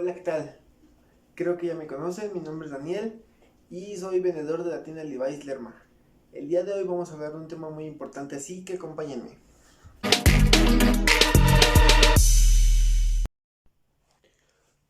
Hola, ¿qué tal? Creo que ya me conocen, mi nombre es Daniel y soy vendedor de la tienda Levi's Lerma. El día de hoy vamos a hablar de un tema muy importante, así que acompáñenme.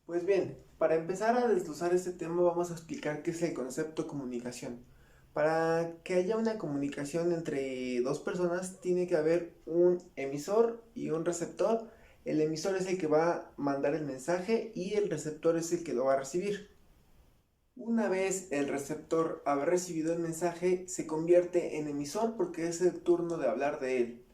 Pues bien, para empezar a desglosar este tema vamos a explicar qué es el concepto comunicación. Para que haya una comunicación entre dos personas tiene que haber un emisor y un receptor. El emisor es el que va a mandar el mensaje y el receptor es el que lo va a recibir. Una vez el receptor habrá recibido el mensaje, se convierte en emisor porque es el turno de hablar de él.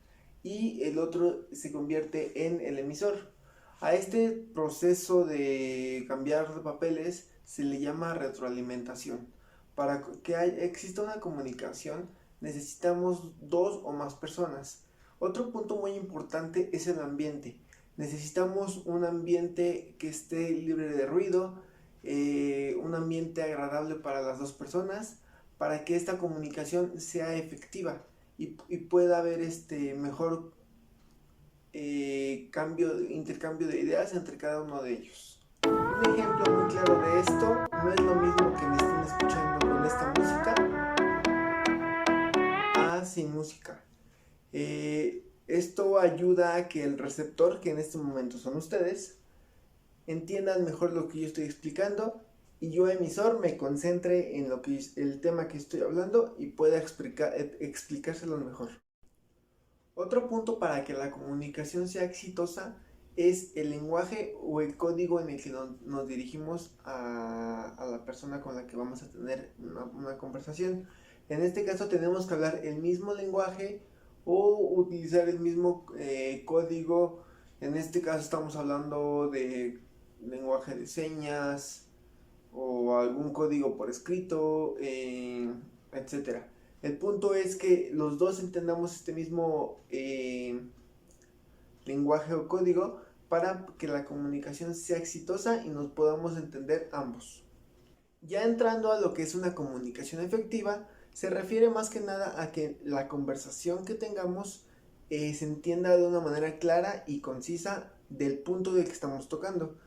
Y el otro se convierte en el emisor. A este proceso de cambiar de papeles se le llama retroalimentación. Para que exista una comunicación necesitamos dos o más personas. Otro punto muy importante es el ambiente. Necesitamos un ambiente que esté libre de ruido, un ambiente agradable para las dos personas, para que esta comunicación sea efectiva y pueda haber este mejor intercambio de ideas entre cada uno de ellos. Un ejemplo muy claro de esto no es lo mismo que me estén escuchando con esta música a sin música. Esto ayuda a que el receptor, que en este momento son ustedes, entiendan mejor lo que yo estoy explicando y yo emisor me concentre en lo que el tema que estoy hablando y pueda explicárselo mejor. Otro punto para que la comunicación sea exitosa es el lenguaje o el código en el que nos dirigimos a la persona con la que vamos a tener una conversación. En este caso tenemos que hablar el mismo lenguaje o utilizar el mismo código. En este caso estamos hablando de lenguaje de señas o algún código por escrito, etcétera. El punto es que los dos entendamos este mismo lenguaje o código para que la comunicación sea exitosa y nos podamos entender ambos. Ya entrando a lo que es una comunicación efectiva, se refiere más que nada a que la conversación que tengamos se entienda de una manera clara y concisa del punto del que estamos tocando.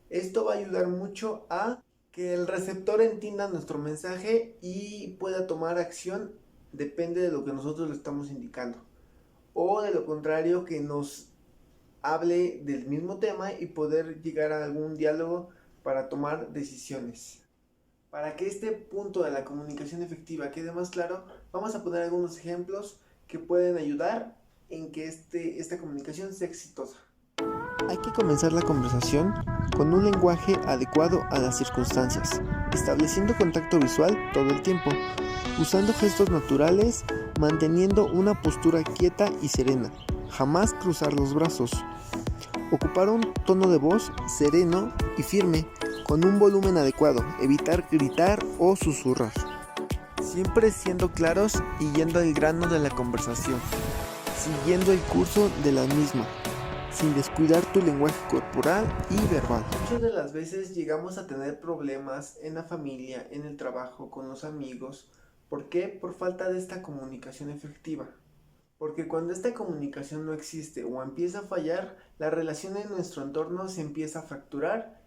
Esto va a ayudar mucho a que el receptor entienda nuestro mensaje y pueda tomar acción, depende de lo que nosotros le estamos indicando. O de lo contrario, que nos hable del mismo tema y poder llegar a algún diálogo para tomar decisiones. Para que este punto de la comunicación efectiva quede más claro, vamos a poner algunos ejemplos que pueden ayudar en que esta comunicación sea exitosa. Hay que comenzar la conversación con un lenguaje adecuado a las circunstancias, estableciendo contacto visual todo el tiempo, usando gestos naturales, manteniendo una postura quieta y serena, jamás cruzar los brazos. Ocupar un tono de voz sereno y firme, con un volumen adecuado, evitar gritar o susurrar. Siempre siendo claros y yendo al grano de la conversación, siguiendo el curso de la misma, sin descuidar tu lenguaje corporal y verbal. Muchas de las veces llegamos a tener problemas en la familia, en el trabajo, con los amigos. ¿Por qué? Por falta de esta comunicación efectiva. Porque cuando esta comunicación no existe o empieza a fallar, la relación en nuestro entorno se empieza a fracturar,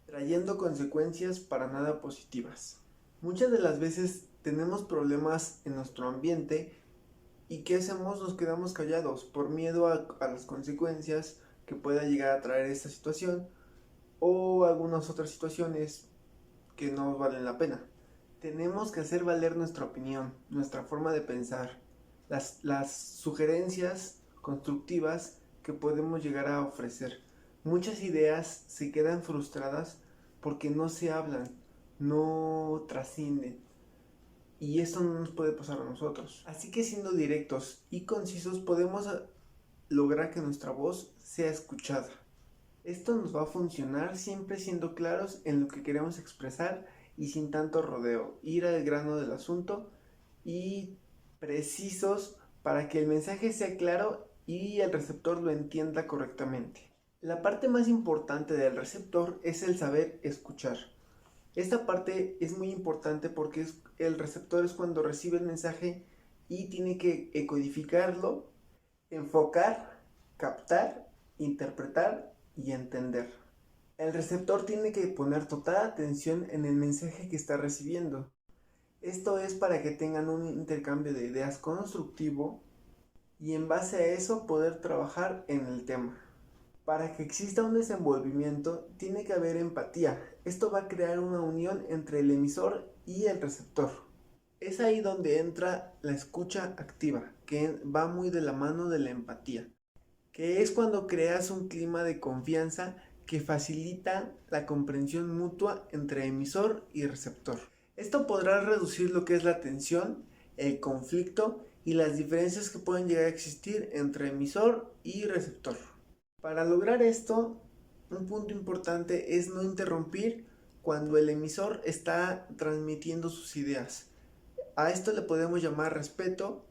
trayendo consecuencias para nada positivas. Muchas de las veces tenemos problemas en nuestro ambiente y ¿qué hacemos? Nos quedamos callados por miedo a las consecuencias que pueda llegar a traer esta situación o algunas otras situaciones que no valen la pena. Tenemos que hacer valer nuestra opinión, nuestra forma de pensar, las sugerencias constructivas que podemos llegar a ofrecer. Muchas ideas se quedan frustradas porque no se hablan, no trascienden. Y esto no nos puede pasar a nosotros. Así que siendo directos y concisos podemos lograr que nuestra voz sea escuchada. Esto nos va a funcionar siempre siendo claros en lo que queremos expresar y sin tanto rodeo. Ir al grano del asunto y precisos para que el mensaje sea claro y el receptor lo entienda correctamente. La parte más importante del receptor es el saber escuchar. Esta parte es muy importante porque el receptor es cuando recibe el mensaje y tiene que codificarlo, enfocar, captar, interpretar y entender. El receptor tiene que poner total atención en el mensaje que está recibiendo. Esto es para que tengan un intercambio de ideas constructivo y en base a eso poder trabajar en el tema. Para que exista un desenvolvimiento tiene que haber empatía. Esto va a crear una unión entre el emisor y el receptor. Es ahí donde entra la escucha activa, que va muy de la mano de la empatía, que es cuando creas un clima de confianza que facilita la comprensión mutua entre emisor y receptor. Esto podrá reducir lo que es la tensión, el conflicto y las diferencias que pueden llegar a existir entre emisor y receptor. Para lograr esto, un punto importante es no interrumpir cuando el emisor está transmitiendo sus ideas. A esto le podemos llamar respeto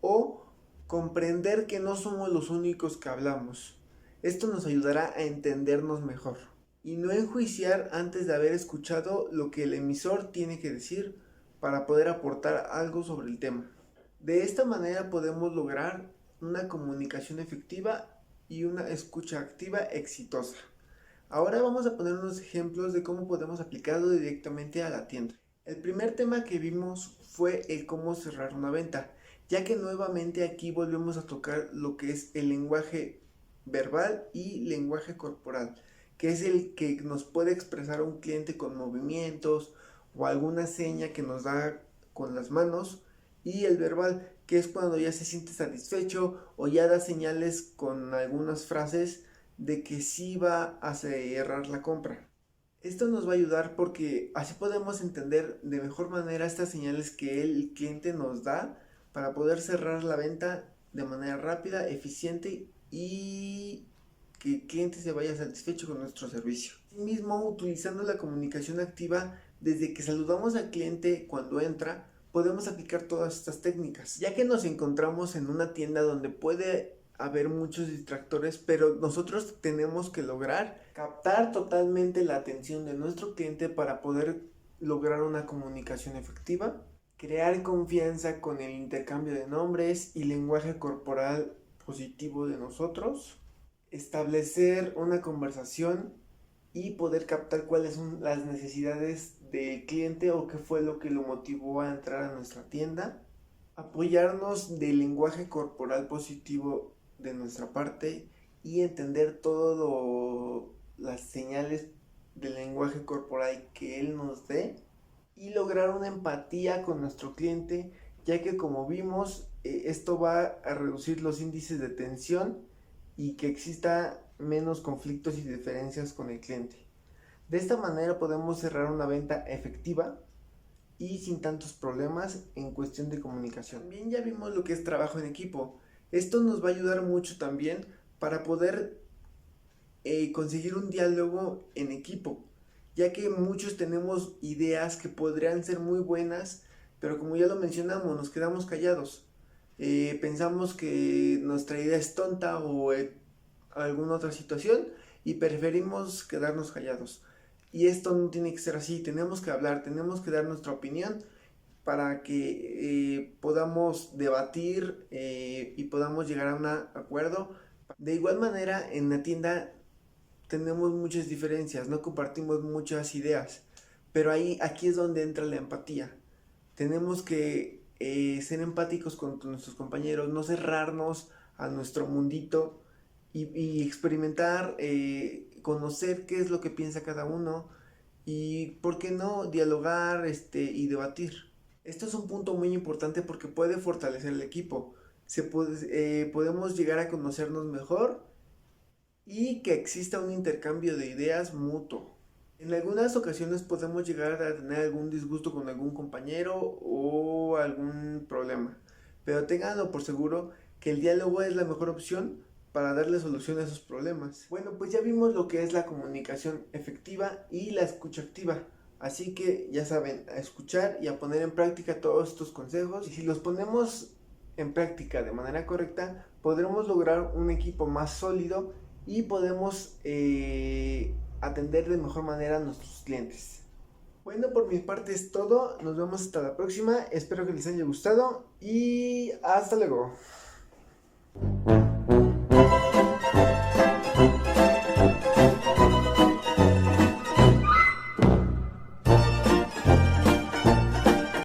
o comprender que no somos los únicos que hablamos. Esto nos ayudará a entendernos mejor y no enjuiciar antes de haber escuchado lo que el emisor tiene que decir para poder aportar algo sobre el tema. De esta manera podemos lograr una comunicación efectiva y una escucha activa exitosa. Ahora vamos a poner unos ejemplos de cómo podemos aplicarlo directamente a la tienda. El primer tema que vimos fue el cómo cerrar una venta, ya que nuevamente aquí volvemos a tocar lo que es el lenguaje verbal y lenguaje corporal, que es el que nos puede expresar un cliente con movimientos o alguna seña que nos da con las manos, y el verbal, que es cuando ya se siente satisfecho o ya da señales con algunas frases de que sí va a cerrar la compra. Esto nos va a ayudar porque así podemos entender de mejor manera estas señales que el cliente nos da para poder cerrar la venta de manera rápida, eficiente y que el cliente se vaya satisfecho con nuestro servicio. Asimismo, utilizando la comunicación activa, desde que saludamos al cliente cuando entra, podemos aplicar todas estas técnicas, ya que nos encontramos en una tienda donde puede haber muchos distractores, pero nosotros tenemos que lograr captar totalmente la atención de nuestro cliente para poder lograr una comunicación efectiva, crear confianza con el intercambio de nombres y lenguaje corporal positivo de nosotros, establecer una conversación y poder captar cuáles son las necesidades del cliente o qué fue lo que lo motivó a entrar a nuestra tienda, apoyarnos del lenguaje corporal positivo de nuestra parte y entender todas las señales del lenguaje corporal que él nos dé y lograr una empatía con nuestro cliente, ya que como vimos esto va a reducir los índices de tensión y que exista menos conflictos y diferencias con el cliente. De esta manera podemos cerrar una venta efectiva y sin tantos problemas en cuestión de comunicación. También ya vimos lo que es trabajo en equipo. Esto nos va a ayudar mucho también para poder conseguir un diálogo en equipo, ya que muchos tenemos ideas que podrían ser muy buenas, pero como ya lo mencionamos, nos quedamos callados. Pensamos que nuestra idea es tonta o alguna otra situación y preferimos quedarnos callados. Y esto no tiene que ser así, tenemos que hablar, tenemos que dar nuestra opinión para que podamos debatir y podamos llegar a un acuerdo. De igual manera, en la tienda tenemos muchas diferencias, no compartimos muchas ideas, pero aquí es donde entra la empatía. Tenemos que ser empáticos con nuestros compañeros, no cerrarnos a nuestro mundito y experimentar, conocer qué es lo que piensa cada uno y, ¿por qué no?, dialogar y debatir. Esto es un punto muy importante porque puede fortalecer el equipo. Podemos llegar a conocernos mejor y que exista un intercambio de ideas mutuo. En algunas ocasiones podemos llegar a tener algún disgusto con algún compañero o algún problema, pero ténganlo por seguro que el diálogo es la mejor opción para darle solución a esos problemas. Bueno, pues ya vimos lo que es la comunicación efectiva y la escucha activa. Así que ya saben, a escuchar y a poner en práctica todos estos consejos. Y si los ponemos en práctica de manera correcta, podremos lograr un equipo más sólido y podemos atender de mejor manera a nuestros clientes. Bueno, por mi parte es todo. Nos vemos hasta la próxima. Espero que les haya gustado y hasta luego.